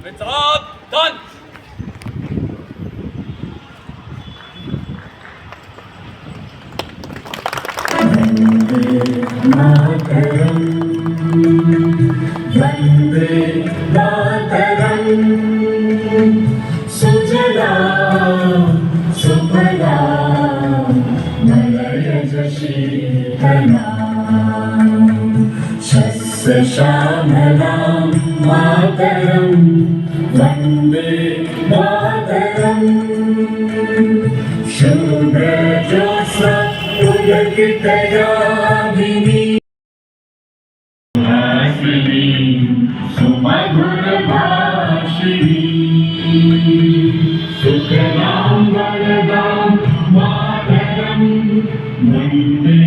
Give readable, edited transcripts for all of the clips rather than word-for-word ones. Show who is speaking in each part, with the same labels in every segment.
Speaker 1: It's all done.
Speaker 2: Mataram, Vande Mataram, Sujalam, Sufalam, Malayaj Sheetalam, Shasya Shyaamalam, Mataram, Vande Mataram, Shubha Jyotsna Pulakitayamini सुमधुर भाषिणी सुखदां वरदां मातरं वन्दे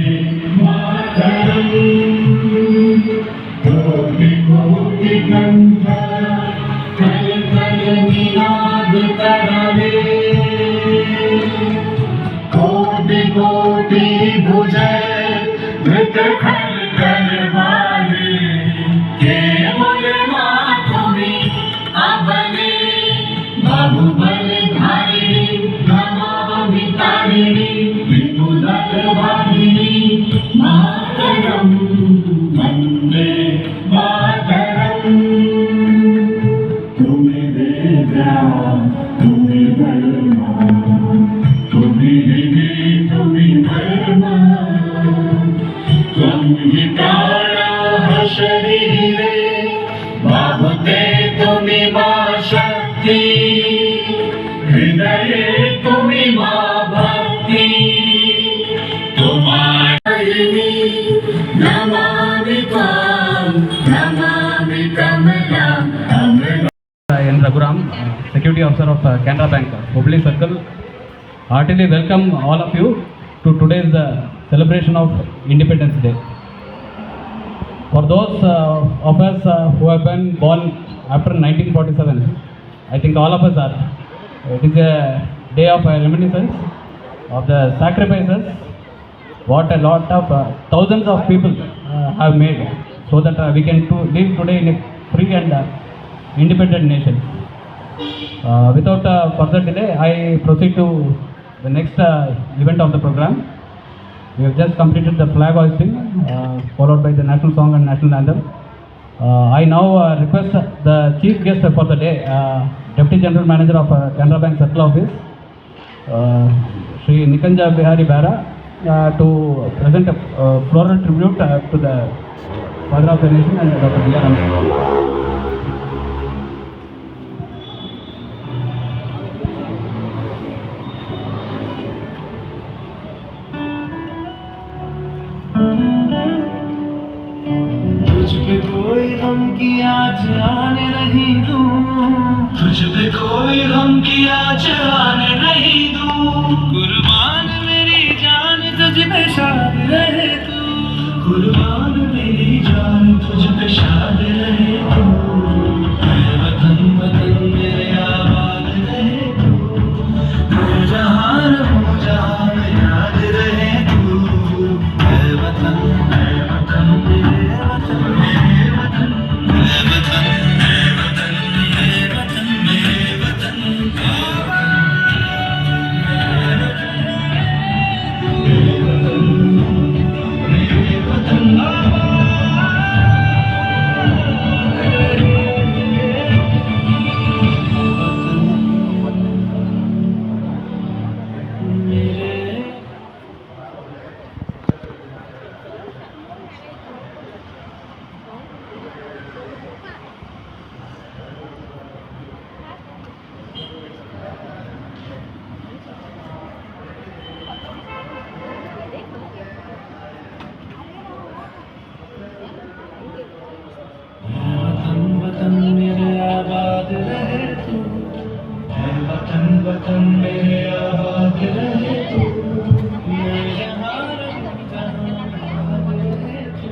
Speaker 2: मातरम् कोटि कोटि कंठ कल कल निनाद करवे कोटि कोटि भुजय धृत खल कर वाले केवल माधुरी अबले बाहुबल धारिणी नमामि तारिणी विपुदल वाहिनी मातरं वन्दे मातरम् तुम्हें वेदा तुम्हें धर्मा तुम्हें विधि तुम्हें धर्म त्वं हि प्राणः शरीरे बाहुते तुमि मा शक्ति हृदये तुमि मा भक्ति तुम्हारी नमामि त्वां Namami कमलां
Speaker 3: N. Raghuram, Security Officer of Canara Bank, Hubli Circle. Heartily welcome all of you to today's celebration of Independence Day. For those of us who have been born after 1947, I think all of us are. It is a day of reminiscence of the sacrifices what a lot of thousands of people have made so that we can live today in a free and independent nation. Without further delay, I proceed to the next event of the program. We have just completed the flag hoisting, followed by the national song and national anthem. I now request the chief guest for the day, Deputy General Manager of Canara Bank Circle Office, Shri Nikanja Bihari Bara, to present a floral tribute to the Father of the Nation and Dr. B.R. Ambedkar.
Speaker 4: तुझ पे कोई गम की आँच आने नहीं दूँ तुझ पे कोई गम की आँच आने नहीं दूँ कुर्बान मेरी जान तुझ पे शाद रहे तू कुर्बान मेरी जान तुझ पे शाद रहे तू मेरे वतन वतन मेरे आबाद रहे तू मैं जहाँ रहूँ जहाँ में याद रहे तू मेरे वतन मेरे वतन मेरे वतन मेरे वतन मेरे वतन मेरे वतन मेरे वतन मेरे वतन वतन मेरे आबाद रहे तू मेरे वतन वतन मेरे आबाद रहे तू मैं जहाँ रहूँ जहाँ याद रहे तू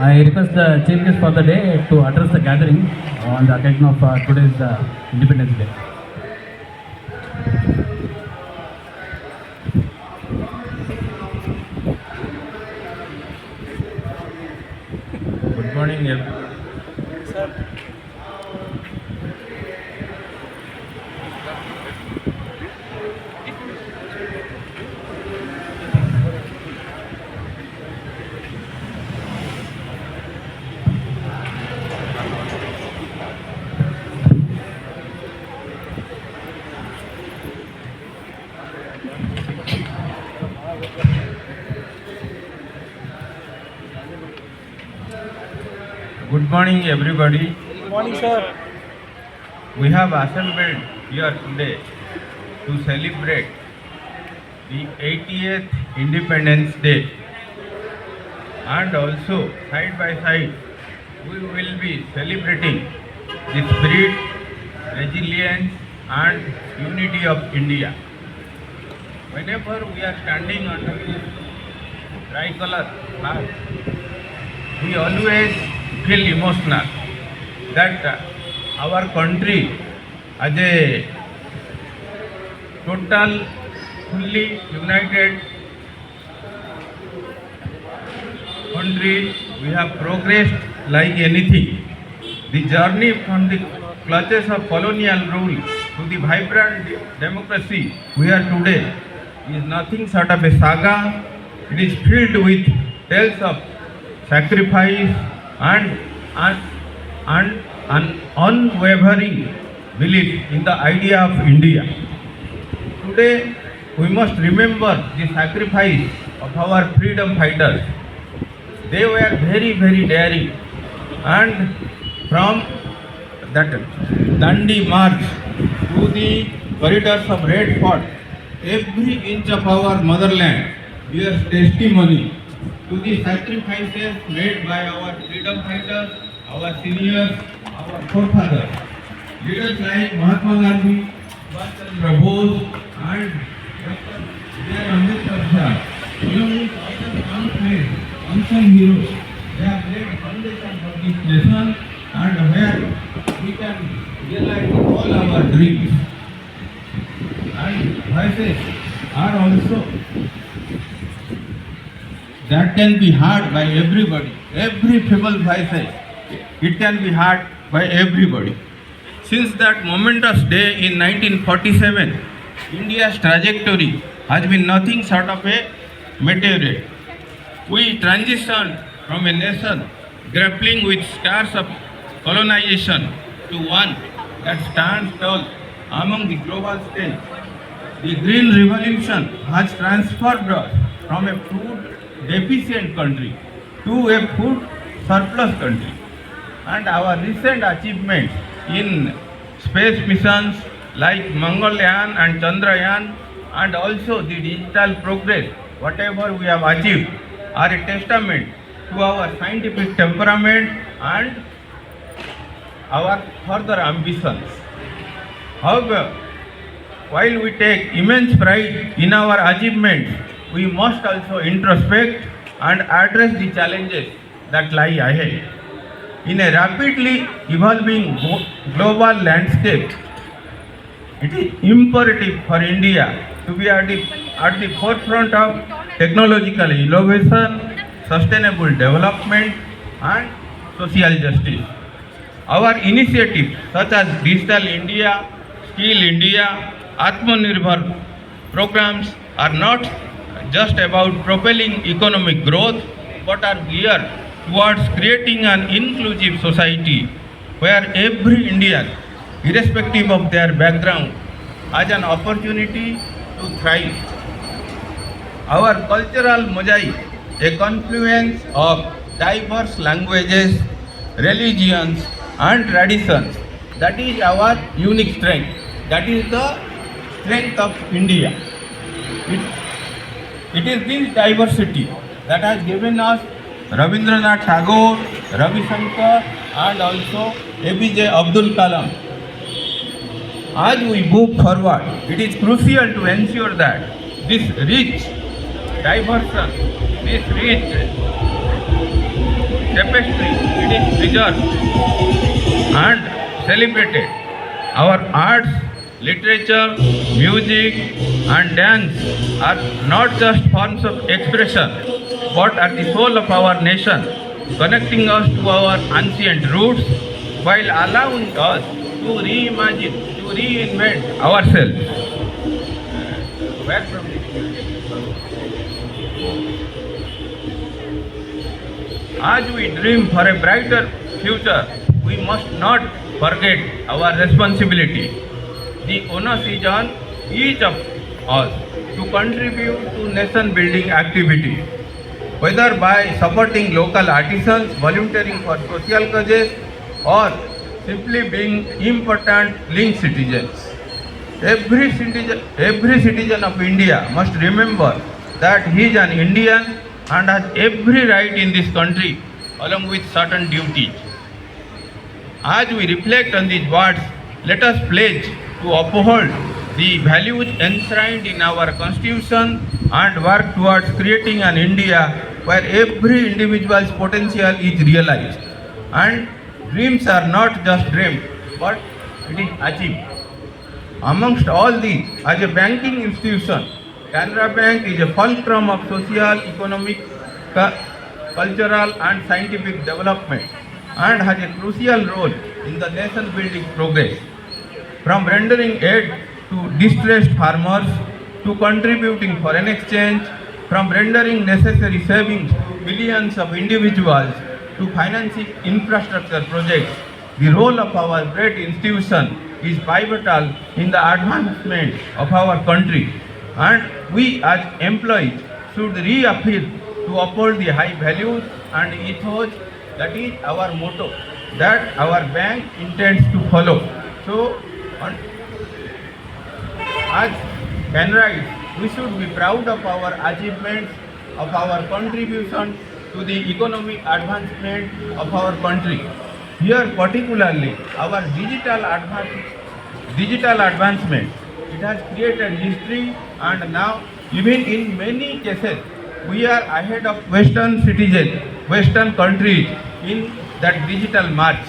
Speaker 3: I request the chief guest for the day to address the gathering on the occasion of today's Independence Day.
Speaker 1: Good morning, everyone. Good morning, everybody.
Speaker 4: Good morning, sir.
Speaker 1: We have assembled here today to celebrate the 80th Independence Day, and also side by side we will be celebrating the spirit, resilience and unity of India. Whenever we are standing under this tricolor flag, we always feel emotional that our country as a total, fully united country, we have progressed like anything. The journey from the clutches of colonial rule to the vibrant democracy we are today is nothing short of a saga. It is filled with tales of sacrifice and an unwavering belief in the idea of India. Today, we must remember the sacrifice of our freedom fighters. They were very, very daring, and from that Dandi march to the corridors of Red Fort, every inch of our motherland bears testimony to the sacrifices made by our freedom fighters, our seniors, our forefathers. Leaders like Mahatma Gandhi, Subhash Chandra Bose, and Dr. B.R. Ambedkar, along with other unsung heroes, they have laid foundation for this nation, and where we can realize all our dreams. And voices are also that can be heard by everybody. Every feeble voices, it can be heard by everybody. Since that momentous day in 1947, India's trajectory has been nothing short of a meteorite. We transitioned from a nation grappling with scars of colonization to one that stands tall among the global stage. The Green Revolution has transformed us from a food deficient country to a food surplus country. And our recent achievements in space missions like Mangalyaan and Chandrayaan, and also the digital progress, whatever we have achieved, are a testament to our scientific temperament and our further ambitions. However, while we take immense pride in our achievements, we must also introspect and address the challenges that lie ahead. In a rapidly evolving global landscape, it is imperative for India to be at the forefront of technological innovation, sustainable development, and social justice. Our initiatives such as Digital India, Skill India, Atmanirbhar programs are not just about propelling economic growth, but are geared towards creating an inclusive society where every Indian, irrespective of their background, has an opportunity to thrive. Our cultural mosaic, a confluence of diverse languages, religions, and traditions, that is our unique strength. That is the strength of India. It is this diversity that has given us Rabindranath Tagore, Ravi Shankar, and also APJ Abdul Kalam. As we move forward, it is crucial to ensure that this rich diversion, this rich tapestry, it is preserved and celebrated. Our arts, literature, music and dance are not just forms of expression but are the soul of our nation, connecting us to our ancient roots while allowing us to reimagine, to reinvent ourselves. Where from this? As we dream for a brighter future, we must not forget our responsibility. The onus is on each of us to contribute to nation building activity, whether by supporting local artisans, volunteering for social causes, or simply being important link citizens. Every citizen of India must remember that he is an Indian and has every right in this country along with certain duties. As we reflect on these words, let us pledge to uphold the values enshrined in our Constitution and work towards creating an India where every individual's potential is realized and dreams are not just dreamed but it is achieved. Amongst all these, as a banking institution, Canara Bank is a fulcrum of social, economic, cultural and scientific development and has a crucial role in the nation building progress. From rendering aid to distressed farmers, to contributing foreign exchange, from rendering necessary savings to millions of individuals, to financing infrastructure projects, the role of our great institution is pivotal in the advancement of our country, and we as employees should reaffirm to uphold the high values and ethos that is our motto that our bank intends to follow. So, as Canarites, we should be proud of our achievements, of our contribution to the economic advancement of our country. Here particularly, our digital advancement, it has created history and now even in many cases, we are ahead of Western citizens, Western countries in that digital march.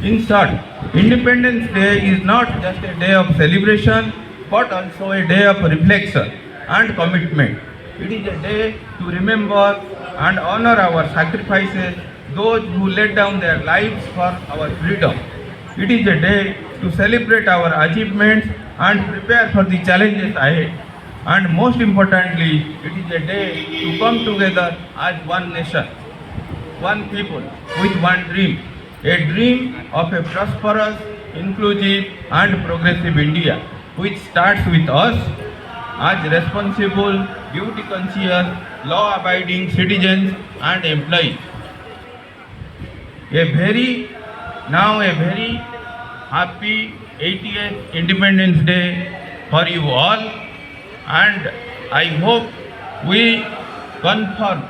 Speaker 1: In short, Independence Day is not just a day of celebration but also a day of reflection and commitment. It is a day to remember and honor our sacrifices, those who laid down their lives for our freedom. It is a day to celebrate our achievements and prepare for the challenges ahead. And most importantly, it is a day to come together as one nation, one people with one dream, a dream of a prosperous, inclusive and progressive India, which starts with us as responsible, duty-conscious, law-abiding citizens and employees. A very happy 80th Independence Day for you all, and I hope we confirm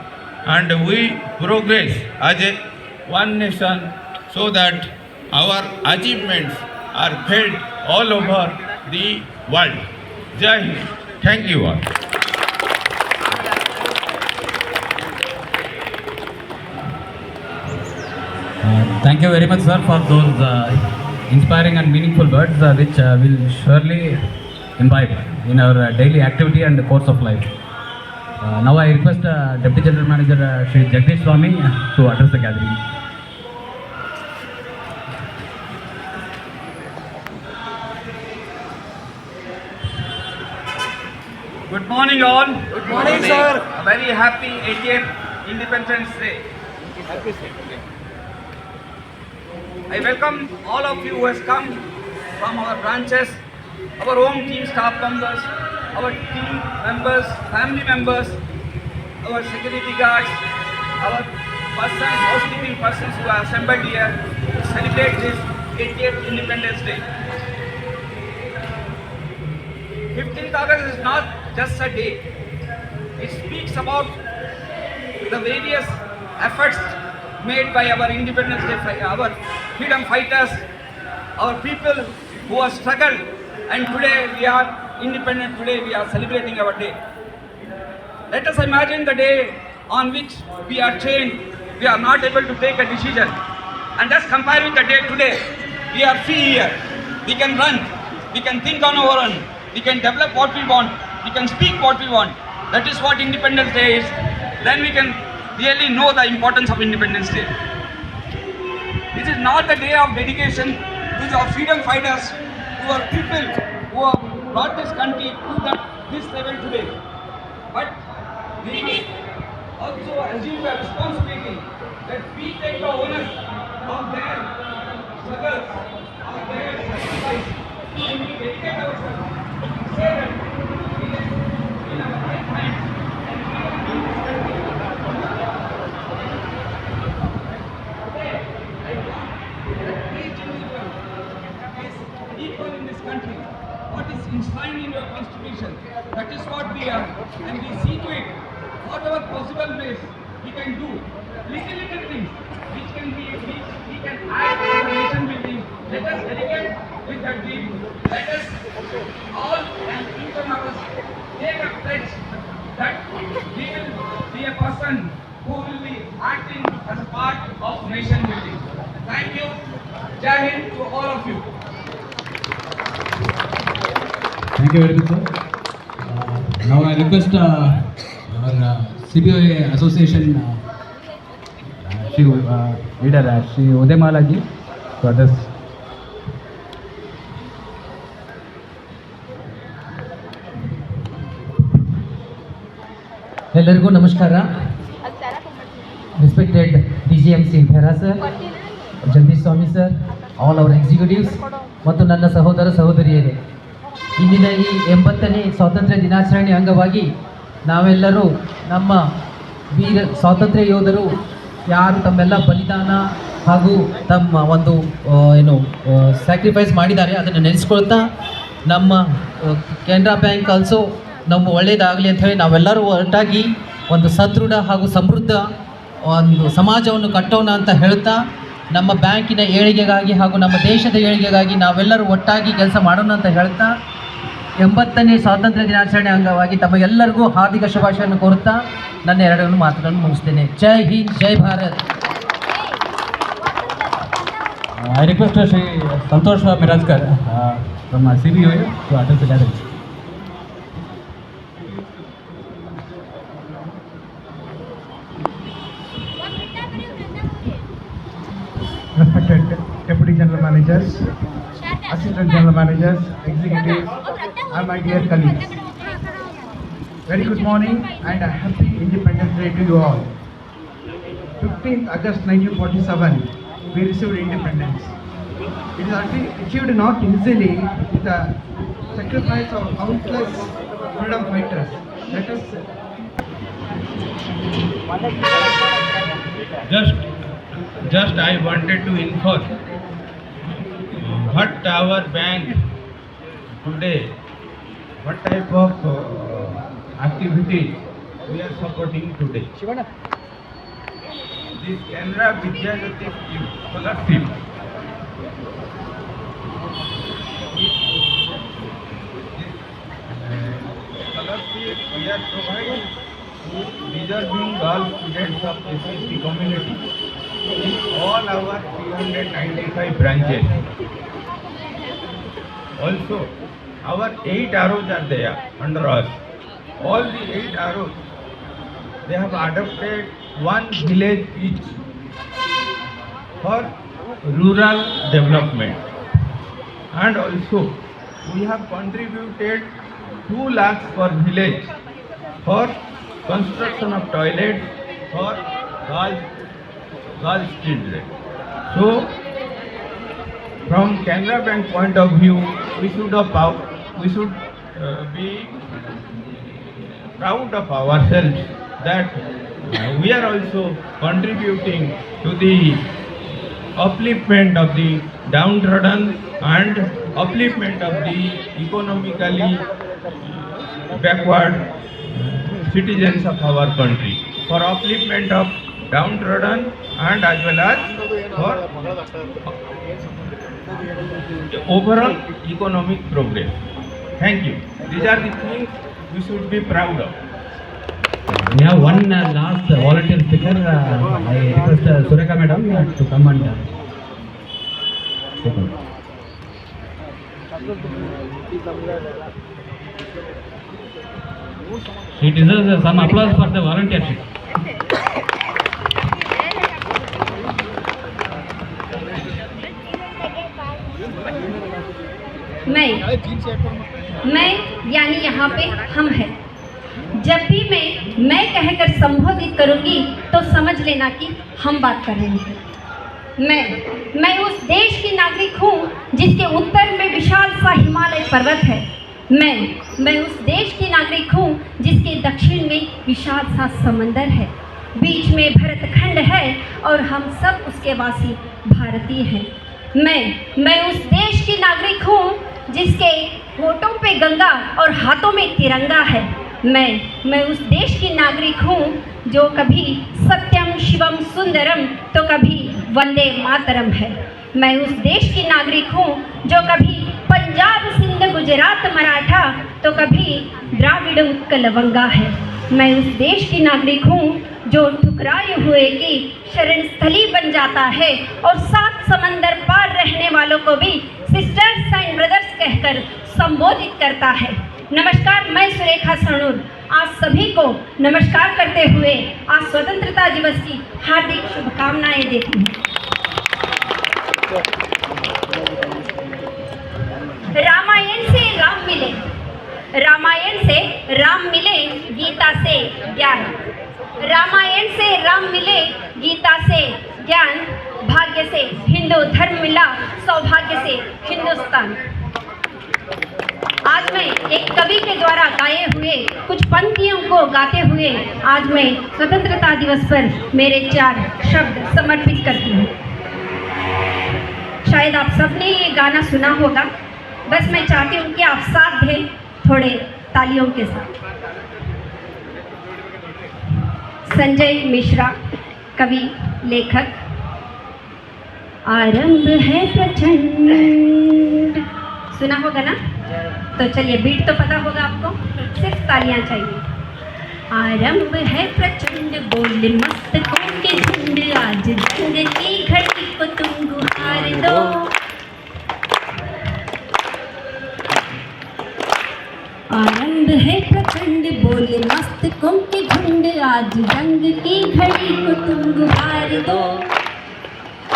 Speaker 1: and we progress as a one nation so that our achievements are felt all over the world. Jai Hind. Thank you all.
Speaker 3: Thank you very much, sir, for those inspiring and meaningful words which will surely imbibe in our daily activity and the course of life. Now I request Deputy General Manager Shri Jagdish Swami to address the gathering.
Speaker 5: Good morning all.
Speaker 2: Good morning, sir.
Speaker 5: A very happy 80th Independence Day. I welcome all of you who has come from our branches, our own team staff members, our team members, family members, our security guards, our persons, housekeeping persons who are assembled here to celebrate this 80th Independence Day. 15th August is not just a day. It speaks about the various efforts made by our Independence Day, our freedom fighters, our people who have struggled, and today we are independent, today we are celebrating our day. Let us imagine the day on which we are chained, we are not able to take a decision. And just compare with the day today, we are free here. We can run, we can think on our own, we can develop what we want, we can speak what we want. That is what Independence Day is. Then we can really know the importance of Independence Day. This is not the day of dedication to our freedom fighters, to our people who have brought this country to this level today. But we must also assume the responsibility that we take the onus of their struggles, of their sacrifice, and we dedicate ourselves to say that we are in our right hands and we are in this country. Today, I want that each individual is equal in this country. What is enshrined in your constitution, that is what we are, and we see to it whatever possible ways we can do, little things which can be, which we can add to the nation building. Let us dedicate with that deed. Let us all and each one of us take a pledge that we will be a person who will be acting as a part of nation building. Thank you. Jai Hind to all of you.
Speaker 3: Thank you very much, sir. Now I request our CBOA Association leader, Shri Udayamala ji, to address.
Speaker 6: ಎಲ್ಲರಿಗೂ ನಮಸ್ಕಾರ. Respected DGMC Khera sir, Jagadish Swami sir, all our executives ಮತ್ತು ನನ್ನ ಸಹೋದರ ಸಹೋದರಿಯರೇ, ಇಂದಿನ ಈ 80ನೇ ಸ್ವಾತಂತ್ರ್ಯ ದಿನಾಚರಣೆ ಅಂಗವಾಗಿ ನಾವೆಲ್ಲರೂ ನಮ್ಮ ವೀರ ಸ್ವಾತಂತ್ರ್ಯ ಯೋಧರು ಯಾರು ತಮ್ಮೆಲ್ಲ ಬಲಿದಾನ ಹಾಗೂ ತಮ್ಮ ಒಂದು ಸ್ಯಾಕ್ರಿಫೈಸ್ ಮಾಡಿದ್ದಾರೆ ಅದನ್ನು ನೆನೆಸ್ಕೊಳ್ತಾ ನಮ್ಮ ಕೆನರಾ ಬ್ಯಾಂಕ್ ಆಲ್ಸೋ ನಮ್ಮ ಒಳ್ಳೆಯದಾಗಲಿ ಅಂತ ಹೇಳಿ ನಾವೆಲ್ಲರೂ ಒಟ್ಟಾಗಿ ಒಂದು ಸದೃಢ ಹಾಗೂ ಸಮೃದ್ಧ ಒಂದು ಸಮಾಜವನ್ನು ಕಟ್ಟೋಣ ಅಂತ ಹೇಳ್ತಾ ನಮ್ಮ ಬ್ಯಾಂಕಿನ ಏಳಿಗೆಗಾಗಿ ಹಾಗೂ ನಮ್ಮ ದೇಶದ ಏಳಿಗೆಗಾಗಿ ನಾವೆಲ್ಲರೂ ಒಟ್ಟಾಗಿ ಕೆಲಸ ಮಾಡೋಣ ಅಂತ ಹೇಳ್ತಾ 80ನೇ ಸ್ವಾತಂತ್ರ್ಯ ದಿನಾಚರಣೆ ಅಂಗವಾಗಿ ತಮಗೆಲ್ಲರಿಗೂ ಹಾರ್ದಿಕ ಶುಭಾಶಯವನ್ನು ಕೋರುತ್ತಾ ನನ್ನ ಎರಡನ್ನು ಮಾತುಗಳನ್ನು ಮುಗಿಸ್ತೇನೆ. ಜೈ ಹಿಂದ್, ಜೈ Bharat.
Speaker 3: I request Shri Santosh Mirazkar from CBOA to address the gathering.
Speaker 7: Respected Deputy General Managers, Assistant General Managers, Executives, and my dear colleagues. Very good morning and a happy Independence Day to you all. 15th August 1947, we received independence. It is achieved not easily with the sacrifice of countless freedom fighters. Let us
Speaker 1: Just I wanted to inform what our bank today, what type of activities we are supporting today. This Canara Vidyajyoti scholarship we are providing to deserving girl students of SST community in all our 395 branches. Also, our 8 ROs are there under us. All the 8 ROs, they have adopted one village each for rural development. And also, we have contributed 2 lakhs per village for construction of toilets for girls children. So, from Canara Bank point of view, we should be proud of ourselves that we are also contributing to the upliftment of the downtrodden and upliftment of the economically backward citizens of our country. For upliftment of downtrodden and as well as for overall economic progress. Thank you. These are the things we should be proud of.
Speaker 3: We have one last volunteer speaker. I request Surekha madam to come and take over. She deserves some applause for the volunteership.
Speaker 8: मैं यानी यहाँ पे हम हैं। जब भी मैं कहकर संबोधित करूँगी तो समझ लेना कि हम बात कर रहे हैं। मैं उस देश की नागरिक हूँ जिसके उत्तर में विशाल सा हिमालय पर्वत है। मैं उस देश की नागरिक हूँ जिसके दक्षिण में विशाल सा समंदर है। बीच में भरतखंड है और हम सब उसके वासी भारतीय हैं। मैं उस देश की नागरिक हूँ जिसके होठों पे गंगा और हाथों में तिरंगा है। मैं उस देश की नागरिक हूँ जो कभी सत्यम शिवम सुंदरम तो कभी वंदे मातरम है। मैं उस देश की नागरिक हूँ जो कभी पंजाब सिंध गुजरात मराठा तो कभी द्राविड़ उत्कल वंगा है। मैं उस देश की नागरिक हूँ जो ठुकराए हुए की शरण स्थली बन जाता है और 7 समंदर पार रहने वालों को भी सिस्टर्स एंड ब्रदर्स कहकर संबोधित करता है। नमस्कार, मैं सुरेखा सरणूर आज सभी को नमस्कार करते हुए आज स्वतंत्रता दिवस की हार्दिक शुभकामनाएं देती हूँ। रामायण से राम मिले, रामायण से राम मिले, गीता से ज्ञान। रामायण से राम मिले, गीता से ज्ञान। भाग्य से हिंदू धर्म मिला, सौभाग्य से हिंदुस्तान। आज मैं एक कवि के द्वारा गाए हुए कुछ पंक्तियों को गाते हुए आज मैं स्वतंत्रता दिवस पर मेरे 4 शब्द समर्पित करती हूँ। शायद आप सबने ये गाना सुना होगा, बस मैं चाहती हूँ कि आप साथ दें थोड़े तालियों के साथ। संजय मिश्रा, कवि लेखक। आरंभ है प्रचंड, सुना होगा ना? तो चलिए, बीट तो पता होगा आपको, सिर्फ तालियां चाहिए। आरंभ है प्रचंड, बोल मस्त के झुंड, आज जंग की घड़ी को तुम गुहार दो। आरंभ है प्रचंड, बोल मस्तकों के झुंड, आज जंग की घड़ी को तुम गुहार दो।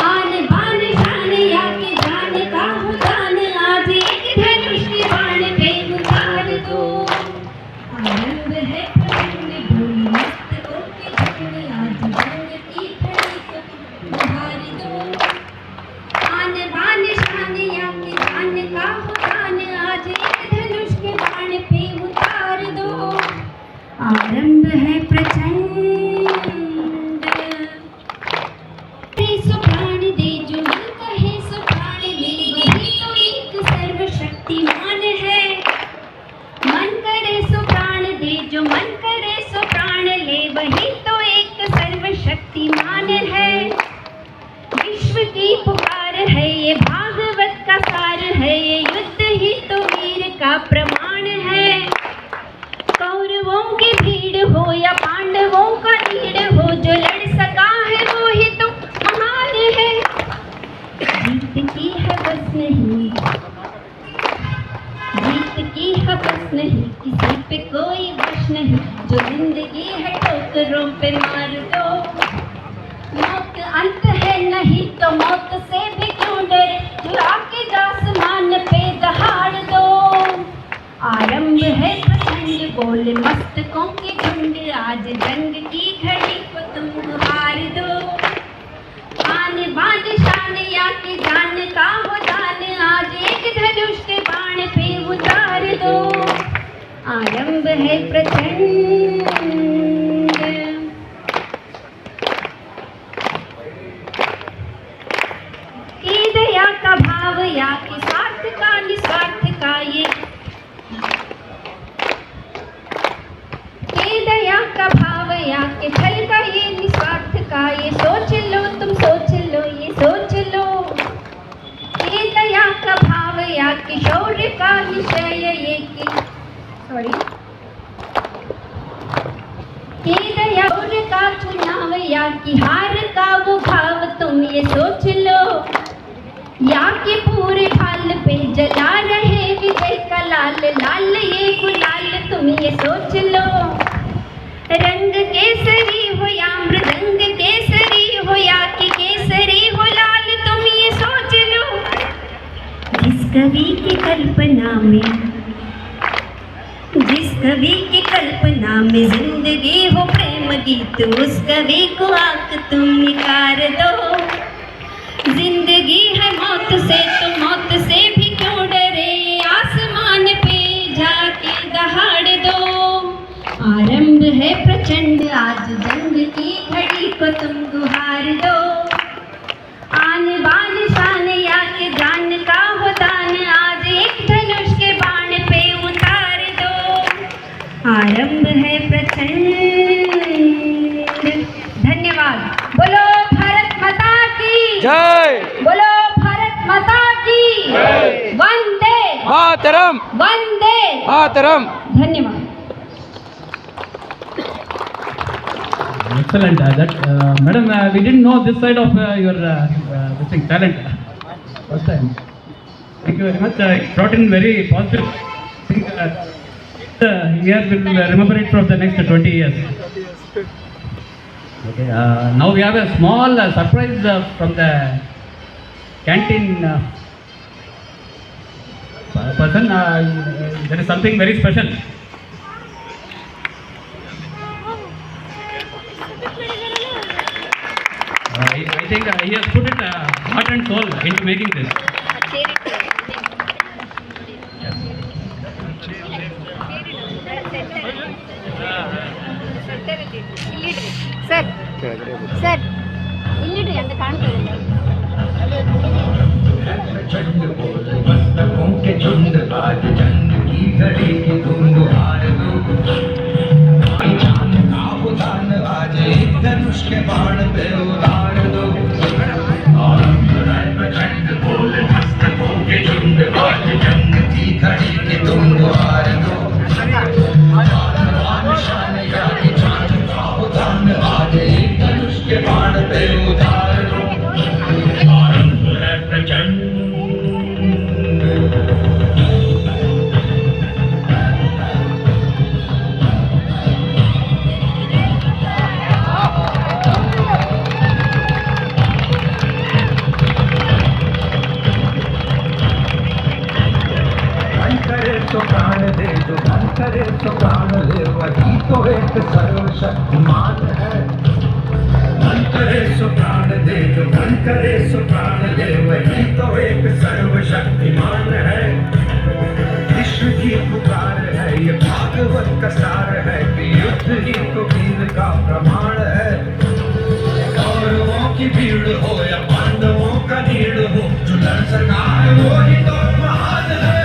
Speaker 8: आन बान शान या के जान का हो जान, आज एक धनुष के बाण पे उतार दो। आरंभ है प्रचंड, बोल मस्तकों के झुंड, आज जंग की घड़ी को तुम गुहार दो। आन बान शान या के जान का हो जान, आज एक धनुष के बाण पे उतार दो। आरंभ है प्रचंड, सो प्राण दे जो मन कहे सो प्राण ले, वही तो एक सर्वशक्तिमान है। मन करे सो प्राण दे जो मन करे सो प्राण ले, वही तो एक सर्वशक्तिमान है। विश्व की पुकार है ये, भागवत का सार है ये, युद्ध ही तो वीर का प्रमाण है। कौरवों की भीड़ हो या पांडवों का नीड़ हो, जो लड़ सका है वो ही तो महान है। जीत की है बस नहीं, जीत की है बस नहीं, किसी पे कोई वश नहीं, जो जिंदगी है ठोकरों पे मार दो। मौत अंत है नहीं तो मौत से भी क्यों डरे, जो आके आसमान पे दहाड़ दो। आरंभ है प्रचंड, बोल मस्तकों के झुंड, आज जंग की घड़ी को तुम गुहार दो। आन बान शान या के जान का हो जान, आज एक धनुष के बाण पे उतार दो। आरंभ है प्रचंड, की दया का भाव या के स्वार्थ का निस्वार्थ का ये, के दया का भाव या के छल का ये निस्वार्थ का ये, सोच लो सॉरी के दयापुर का चुनाव या की हार का वो भाव तुम ये सोच लो, या के पूरे भाल पे जला रहे विजय का लाल लाल ये गुलाल तुम ये सोच लो। रंग केसरी हो या मृदंग केसरी हो या कि केसरी हो लाल तुम ये सोच लो। जिस कवि की कल्पना में जिंदगी हो प्रेम गीत, उस कवि को आंख तुम निकार दो। जिंदगी है मौत से तो मौत से भी क्यों डरे, आसमान पे जाके दहाड़ दो। आरंभ है प्रचंड आज जंग की घड़ी को तुम गुहार दो। आन बान शान या के जान का हो दान, आज एक धनुष के बाण पे उतार दो। आरंभ है प्रचंड। धन्यवाद। बोलो भारत माता की
Speaker 9: जय।
Speaker 8: बोलो भारत माता की जय। वंदे
Speaker 9: मातरम।
Speaker 8: वंदे
Speaker 9: मातरम।
Speaker 8: धन्यवाद।
Speaker 3: Excellent. Madam, we didn't know this side of your this thing, talent. First time. Thank you very much. It brought in very positive thing. Here we will remember it for the next 20 years. Okay. Now we have a small surprise from the canteen person. There is something very special. I think he has put it heart and soul into making this.
Speaker 8: Sir sir ಇಲ್ಲಿಡಿ ಅಂತ ಕಾಣ್ತಿಲ್ಲ.
Speaker 4: मस्तकों के झुंड आज जंग की घड़ी की धुंध हार दो। जान का उदान आज एक धनुष के बाण पे उतार दो। आरंभ है प्रचंड बोल मस्तकों के झुंड आज जंग की घड़ी की धुंध हार दो। आन शान या की जान का उदान आज एक धनुष के बाण पे उतार दो। आरंभ है प्रचंड। तो प्राण दे, जो मन करे तो प्राण ले, वही तो एक सर्वशक्तिमान है। मन करे सो प्राण दे, जो मन करे सो प्राण ले, वही तो एक सर्वशक्तिमान है। विश्व की पुकार है, ये भागवत का सार है कि युद्ध ही तो वीर का प्रमाण है। कौरवों की भीड़ हो या पांडवों का नीड़ हो, जो लड़ सका है वो ही तो महान है।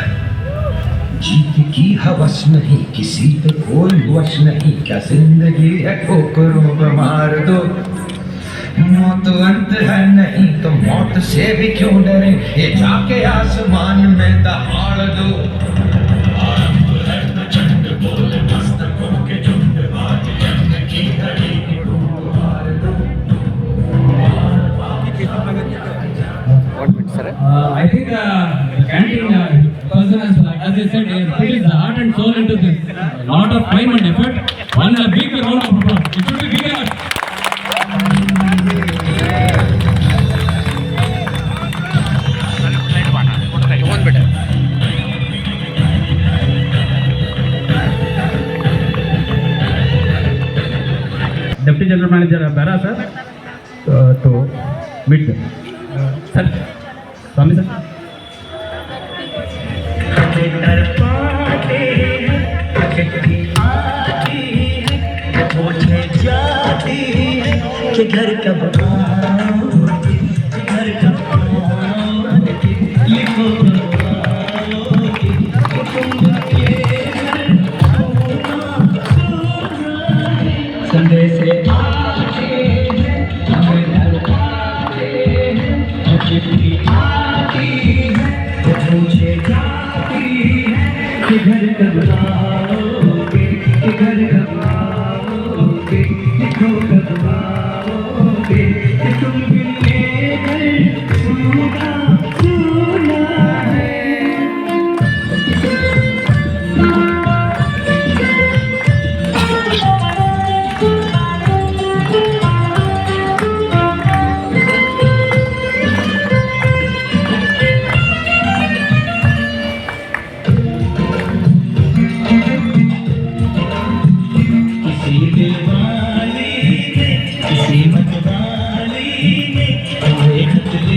Speaker 4: जीत की हवस नहीं, किसी पे कोई वश नहीं, क्या जिंदगी है ठोकरों में मार दो। मौत अंत है नहीं तो मौत से भी क्यों डरे, ये जाके आसमान में दहाड़ दो। आरंभ है प्रचंड बोल मस्तकों के झुंड आज जंग की घड़ी की धूम हार दो।
Speaker 3: I think the canteen person has, as I said, he has put his heart and soul into this. Lot of time and effort. One big round of applause. It should be big enough. Deputy General Manager Bera sir to meet them. Sir, Swami sir.
Speaker 4: कि घर कब घर कब लिखो संदेश चिट्ठी आती है, मुझे जाती है कि घर कब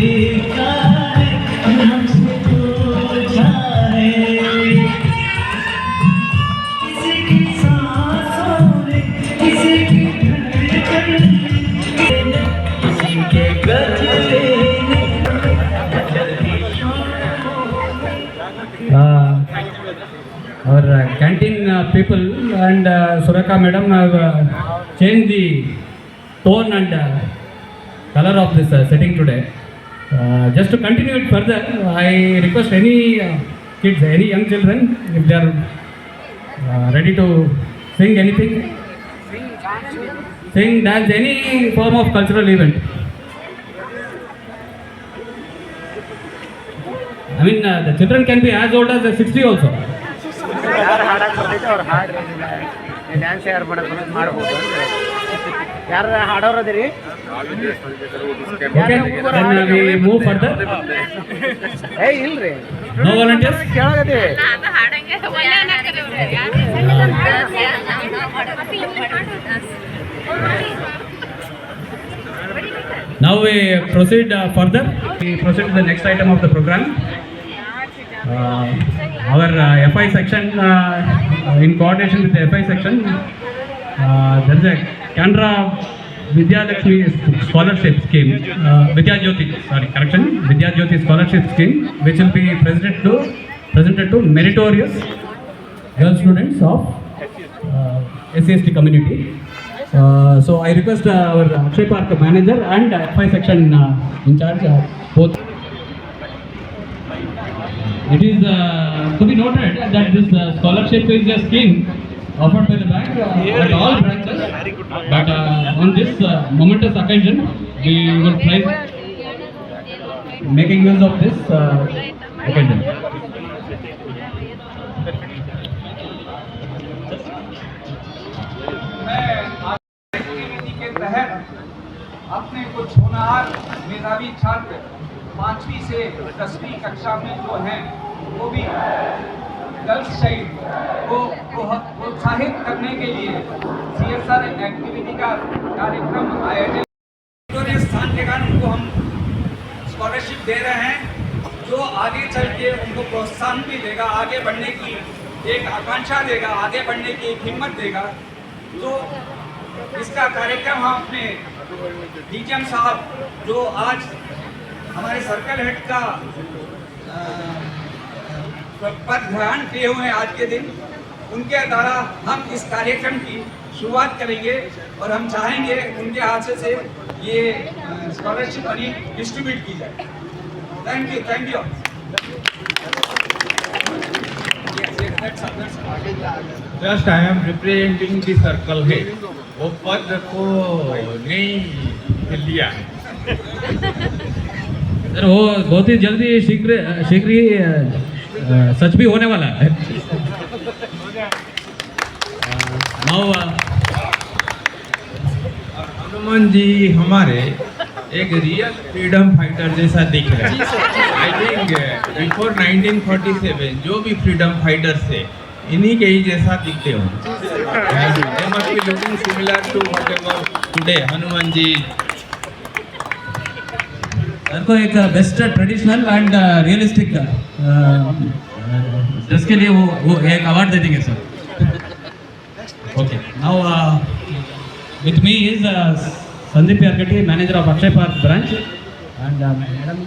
Speaker 4: क्या है ये हमसे तो जाने, किसी की सांसों में किसी की धड़कन में, किसी के गले में
Speaker 3: our canteen people and Suraka madam have changed the tone and color of this setting today. Just to continue it further, I request any kids, any young children, if they are ready to sing anything, sing, dance, any form of cultural event. I mean, the children can be as old as 60 also.
Speaker 9: ಯಾರು ಹಾಡಕ್ಕೆ ಬರ್ತೈತೆ ಅವ್ರು ಹಾಡ್ರಿ, dance ಯಾರು ಮಾಡಕ್ಕೆ ಮಾಡ್ಬೋದು, ಯಾರು ಹಾಡೋರದಿರಿ.
Speaker 3: Okay, then we move further.
Speaker 9: ಏಯ್ ಇಲ್ರಿ,
Speaker 3: No volunteers?
Speaker 9: ಕೇಳಾಗತ್ತೀವಿ.
Speaker 3: Now we proceed further. We proceed to the next item of the program. Our FI section, in coordination with the FI section, there is a Canara Vidya Lakshmi scholarship scheme, Vidya Jyoti scholarship scheme, which will be presented to meritorious girl students of SC/ST community. So I request our Akshay Park manager and FI section in charge, both. It is to be noted that this scholarship is a scheme offered by the bank at all branches, but on this momentous occasion, we will try making use of this occasion.
Speaker 5: Activity के तहत अपने कुछ होनहार मेधावी छात्र 5वीं से 10वीं कक्षा में जो हैं वो भी गर्ल्स चाइल्ड को प्रोत्साहित करने के लिए CSR एक्टिविटी का कार्यक्रम आयोजित स्थान के कारण उनको हम स्कॉलरशिप दे रहे हैं, जो आगे चल के उनको प्रोत्साहन भी देगा, आगे बढ़ने की एक आकांक्षा देगा, आगे बढ़ने की एक हिम्मत देगा। तो इसका कार्यक्रम हम अपने DGM साहब जो आज हमारे सर्कल हेड का पद ग्रहण किए हुए हैं आज के दिन, उनके द्वारा हम इस कार्यक्रम की शुरुआत करेंगे और हम चाहेंगे उनके हाथ से ये स्कॉलरशिप मनी डिस्ट्रीब्यूट की जाए। Thank you.
Speaker 1: Just I am representing the circle head. वो पद को नहीं लिया।
Speaker 3: सर वो बहुत ही जल्दी शीघ्र ही सच भी होने वाला है। Now
Speaker 1: हनुमान जी हमारे एक रियल फ्रीडम फाइटर जैसा दिख रहे हैं। आई थिंक बिफोर 1947 जो भी फ्रीडम फाइटर्स थे इन्हीं के ही जैसा दिखते हो। They must be looking similar to whatever today Hanuman ji.
Speaker 3: Sir को एक best traditional and realistic dress के लिए वो एक अवार्ड दे देंगे sir. Okay, now with me is Sandeep Yargatti, manager of Akshay park branch, and madam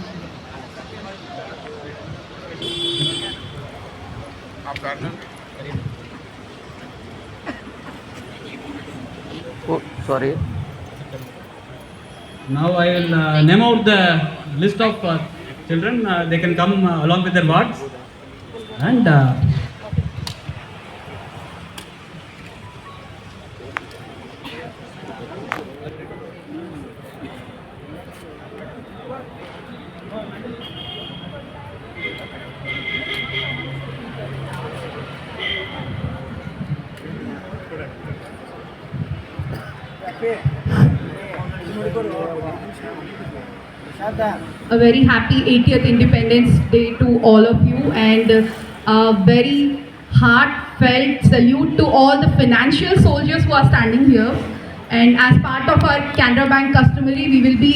Speaker 9: sorry.
Speaker 3: Now I will name out the list of children. They can come along with their wards, and
Speaker 10: A very happy 80th Independence Day to all of you, and a very heartfelt salute to all the financial soldiers who are standing here, And as part of our Canara Bank customary, we will be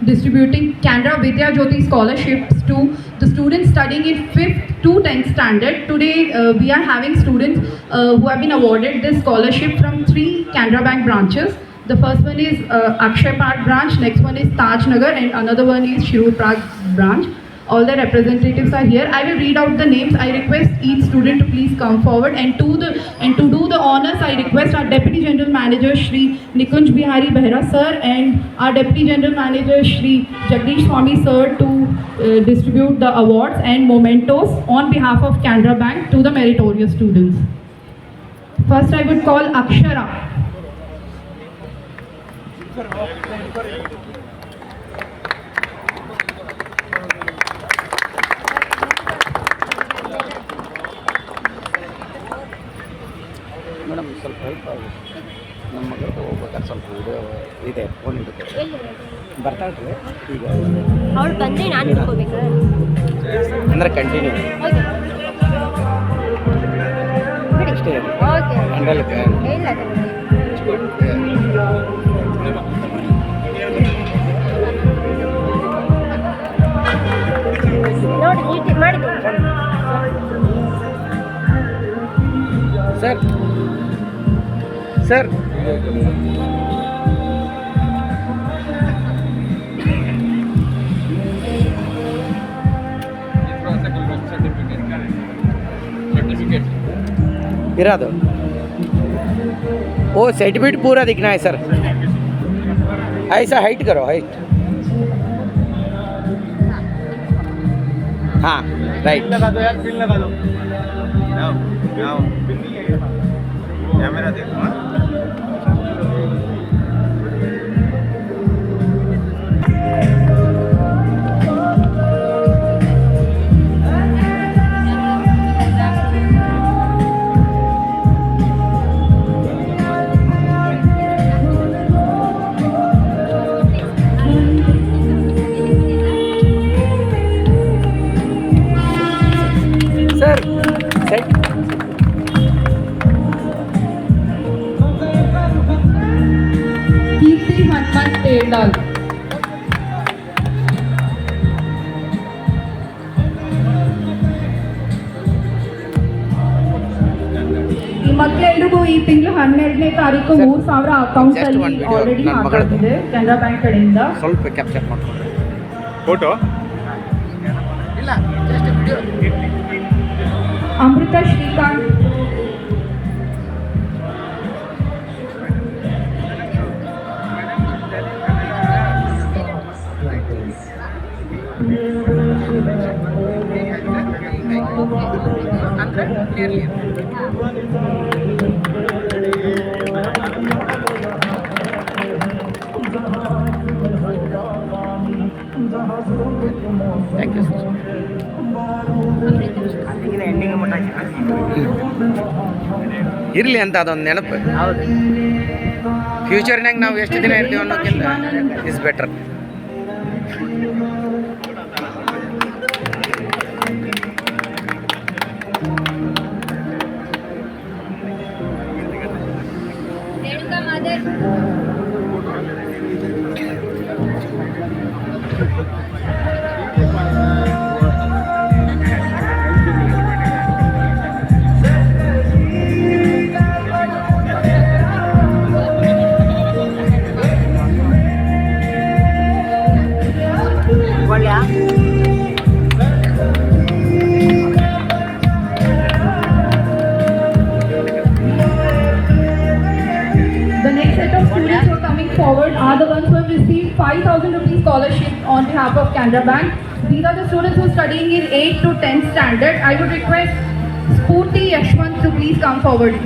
Speaker 10: distributing Canara Vidya Jyoti scholarships to the students studying in 5th to 10th standard. Today, we are having students who have been awarded this scholarship from 3 Canara Bank branches. The first one is Akshay Park branch, next one is Taj Nagar, and another one is Shirur Park branch. All the representatives are here. I will read out the names. I request each student to please come forward, and to do the honors, I request our Deputy General Manager Shri Nikunj Bihari Behra sir and our Deputy General Manager Shri Jagdish Swami sir to distribute the awards and mementos on behalf of Canara Bank to the meritorious students. First, I would call Akshara.
Speaker 9: Madam ಸ್ವಲ್ಪ help ಆಗುತ್ತೆ ನಮ್ಮ ಮಗಳು ಹೋಗ್ಬೇಕಾದ್ರೆ ಸ್ವಲ್ಪ video ಇದೆ phone ಹಿಡಿದು ಬರ್ತಾಳ್ರಿ ಈಗ
Speaker 8: ಅವಳು ಬಂದರೆ ನಾನು ಹಿಡ್ಕೋಬೇಕಾ
Speaker 9: ಅಂದರೆ ಕಂಟಿನ್ಯೂ ಅಷ್ಟೇ
Speaker 8: ಓಕೆ
Speaker 9: ಹ್ಯಾಂಡಲ್ಗೆ
Speaker 8: ಇಲ್ಲ ನೋಡಿ ನೀಟ್ ಮಾಡಿದ್ದೀನಿ
Speaker 9: ಸರ್ ಸರ್ इरादो वो सर्टिफिकेट पूरा दिखना है सर ऐसा हाइट करो हाइट हाँ राइट
Speaker 1: लगा दो यार पिन लगा दो कैमरा देखो हाँ?
Speaker 9: Sir set
Speaker 10: Kirti Hanuman Terdal. ಈ ಮಕ್ಕಳೆಲ್ಲರಿಗೂ ಈ ತಿಂಗಳು 12ನೇ ತಾರೀಕು 3,000 ಅಕೌಂಟ್
Speaker 9: Just one
Speaker 10: ಅಲ್ಲಿ
Speaker 9: video,
Speaker 10: ಆಲ್ರೆಡಿ
Speaker 9: ನನ್ನ
Speaker 10: ಹಾಕಿದೆ ಕೆನರಾ ಬ್ಯಾಂಕ್ ಕಡೆಯಿಂದ.
Speaker 9: ಸ್ವಲ್ಪ ಕ್ಯಾಪ್ಚರ್ ಮಾಡ್ಕೊಂಡ್ರೆ
Speaker 1: photo
Speaker 10: Amrutha Srikanth,
Speaker 9: thank you sir ಇರಲಿ ಅಂತ ಅದೊಂದು ನೆನಪು ಹೌದು ಫ್ಯೂಚರ್ನಾಗ ನಾವು ಎಷ್ಟು ದಿನ ಇರ್ತೀವಿ ಅನ್ನೋಕ್ಕಿಂತ is better
Speaker 8: Renuka Madar
Speaker 10: The next set of students who are coming forward are the ones who have received 5,000 rupees scholarship on behalf of Canara Bank. These are the students who are studying in 8th to 10th standard. I would request Spurti Yashwant to please come forward.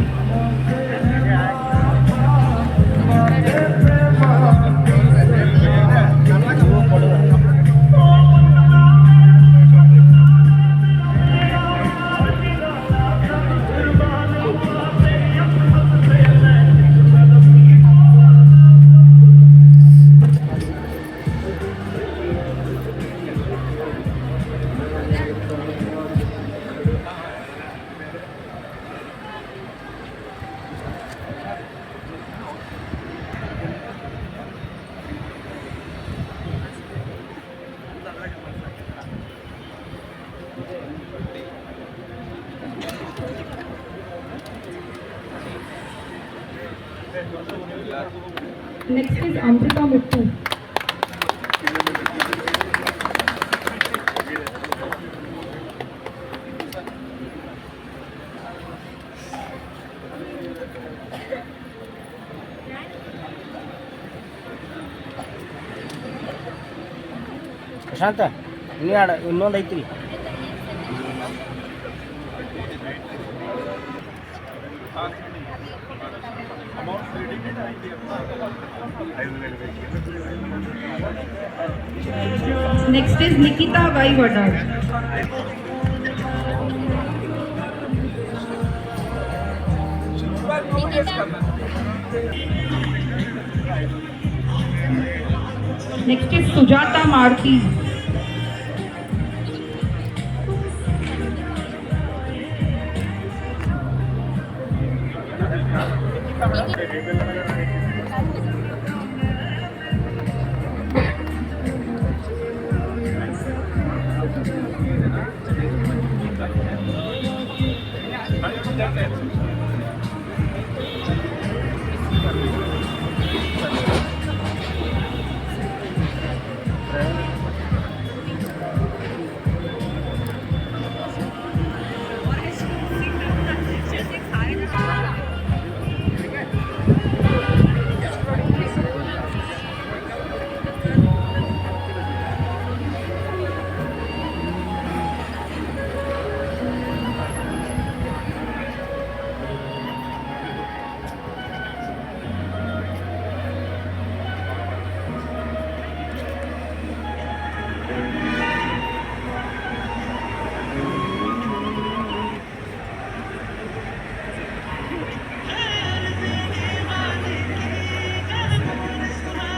Speaker 10: Next is Amrita Muttu.
Speaker 9: ಪ್ರಶಾಂತ ಇನ್ನೊಂದು ಐತಿ
Speaker 10: Next is Nikita Vaivada. Next is Sujata Maruti.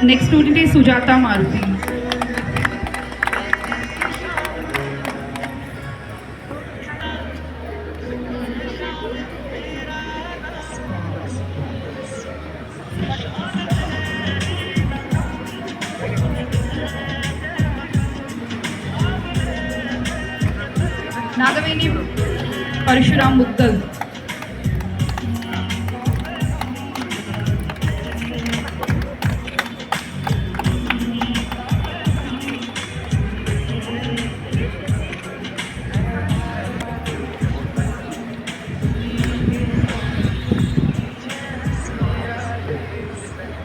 Speaker 10: Next student is Sujata Maruti. Nagaveni Parshuram Muttal.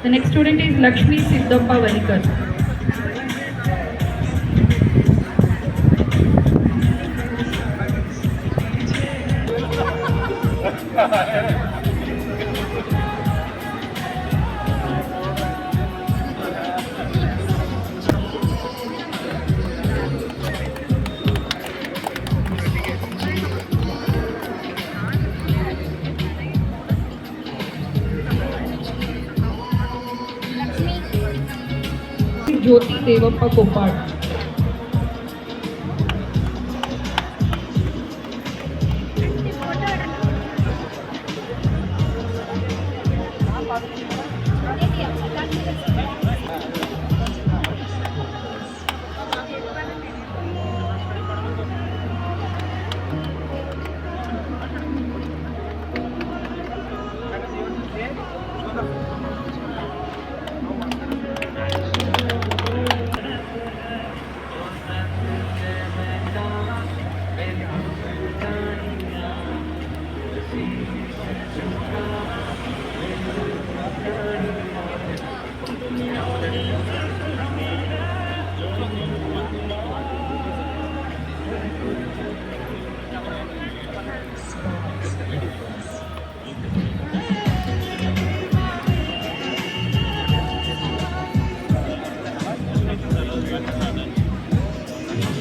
Speaker 10: The next student is Lakshmi Siddappa Vanikar. Jyoti Devappa Koppad.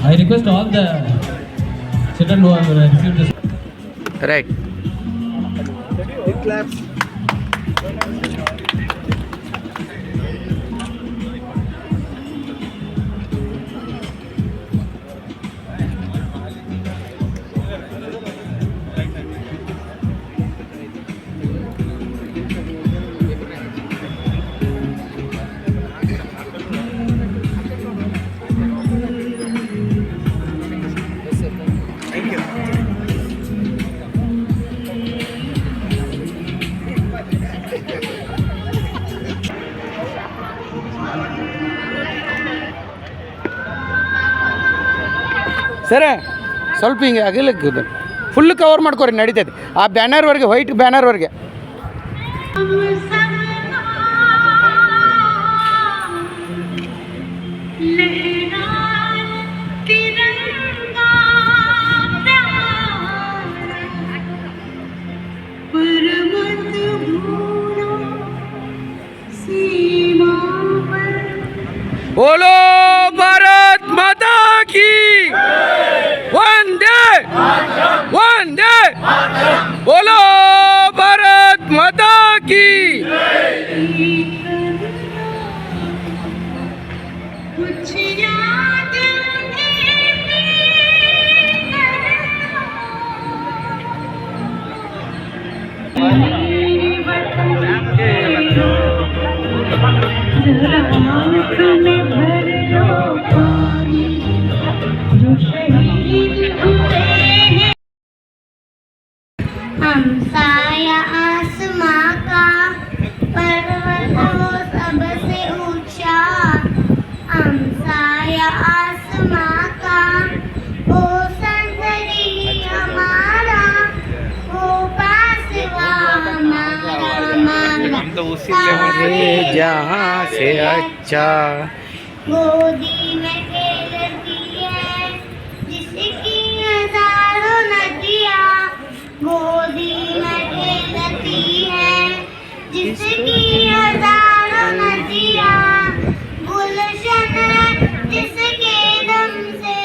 Speaker 3: I request all the children who have received this.
Speaker 9: Right. Thank you. ಸರ ಸ್ವಲ್ಪ ಹಿಂಗೆ ಅಗಲಕ್ಕೆ full cover ಮಾಡ್ಕೊರಿ ನಡೀತೈತೆ ಆ ಬ್ಯಾನರ್ವರೆಗೆ white ಬ್ಯಾನರ್ವರೆಗೆ बोलो भारत माता की वंदे वंदे बोलो भारत माता की
Speaker 11: हमसाया आसमां का पर्वत वो सबसे ऊंचा हमसाया आसमां का वो संतरी हमारा वो पासवा हमारा
Speaker 9: सारे जहाँ से अच्छा
Speaker 11: गोदी में खेलती है जिसकी हजारों नदियाँ गोदी में खेलती है जिसकी हजारों नदियाँ गुलशन जिसके दम से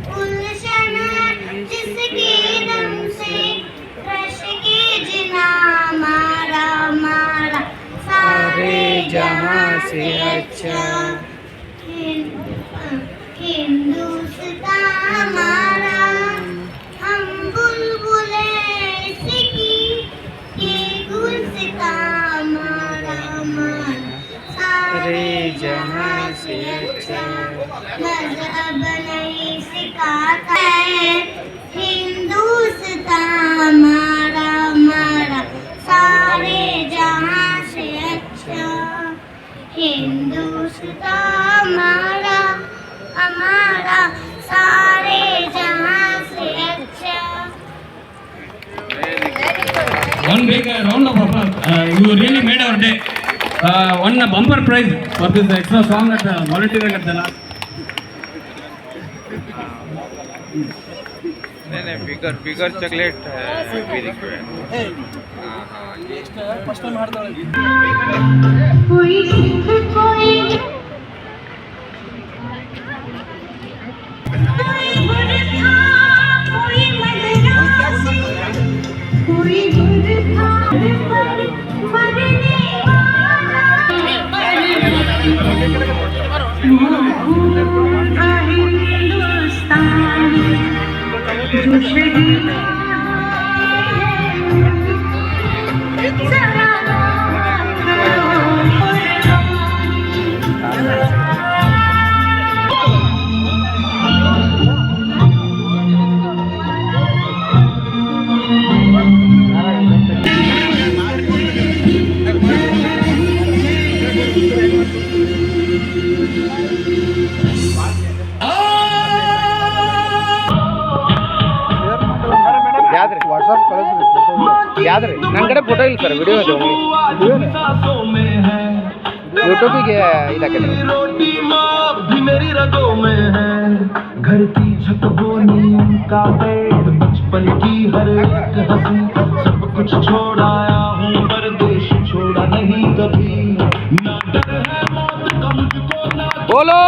Speaker 11: गुलशन जिसके दम से रश के जिना मारा मारा सारे जहाँ से अच्छा हिंदुस्तान हमारा हम बुलबुले इसकी ये गुलसितान हमारा सारे जहाँ से अच्छा मजहब नहीं सिखाता है हिंदुस्तान हमारा सारे जहाँ से अच्छा हिंदुस्तान हमारा सारे जहाँ से अच्छा
Speaker 3: One big round of applause. You really made our day. One bumper prize for this extra song at volunteering at the last.
Speaker 1: नहीं बिगर चॉकलेट भी रिक्वायर्ड
Speaker 11: कोई कोई
Speaker 9: ಯಾವ್ದ್ರಿ ನನ್ನ ಕಡೆ ಫೋಟೋ ಇಲ್ಲ ಸರ್ ವಿಡಿಯೋ ಇದೆ ಯೂಟ್ಯೂಬಿಗೆ ಇದಾಕಿದೆ
Speaker 4: रोटी माँ भी मेरी रगों में है घर की छत वो नीम का पेड़ बचपन की हर एक हंसी सब कुछ छोड़ आया हूँ परदेश छोड़ा नहीं कभी ना डर है मौत का मुझको ना
Speaker 9: बोलो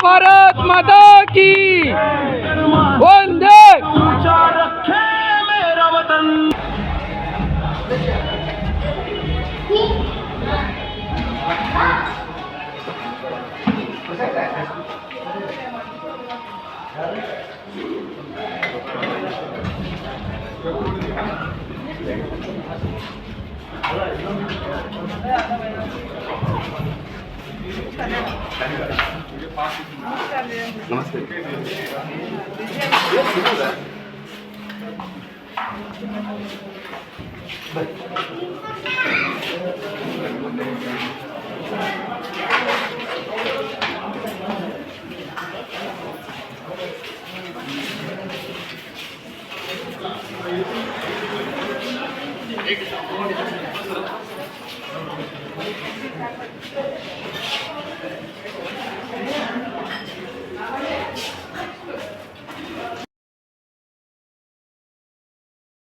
Speaker 9: भारत माता की वंदे
Speaker 4: ऊंचा रखे मेरा वतन